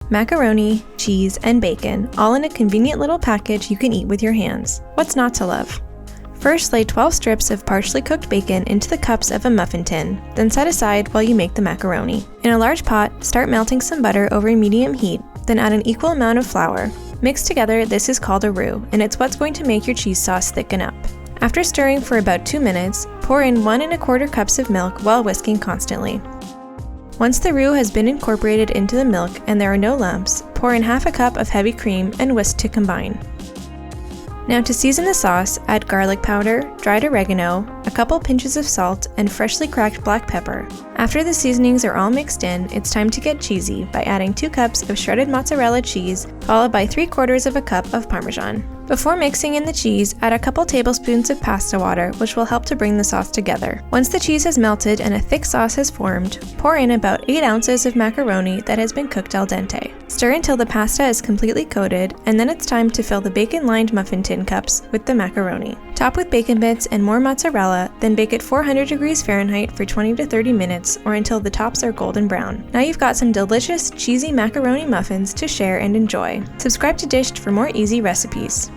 macaroni, cheese, and bacon, all in a convenient little package you can eat with your hands. What's not to love? First, lay 12 strips of partially cooked bacon into the cups of a muffin tin, then set aside while you make the macaroni. In a large pot, start melting some butter over medium heat, then add an equal amount of flour. Mixed together, this is called a roux, and it's what's going to make your cheese sauce thicken up. After stirring for about 2 minutes, pour in 1 1/4 cups of milk while whisking constantly. Once the roux has been incorporated into the milk and there are no lumps, pour in half a cup of heavy cream and whisk to combine. Now to season the sauce, add garlic powder, dried oregano, a couple pinches of salt, and freshly cracked black pepper. After the seasonings are all mixed in, it's time to get cheesy by adding 2 cups of shredded mozzarella cheese, followed by 3/4 of a cup of Parmesan. Before mixing in the cheese, add a couple tablespoons of pasta water, which will help to bring the sauce together. Once the cheese has melted and a thick sauce has formed, pour in about 8 ounces of macaroni that has been cooked al dente. Stir until the pasta is completely coated, and then it's time to fill the bacon-lined muffin tin cups with the macaroni. Top with bacon bits and more mozzarella, then bake at 400 degrees Fahrenheit for 20 to 30 minutes or until the tops are golden brown. Now you've got some delicious, cheesy macaroni muffins to share and enjoy. Subscribe to Dished for more easy recipes.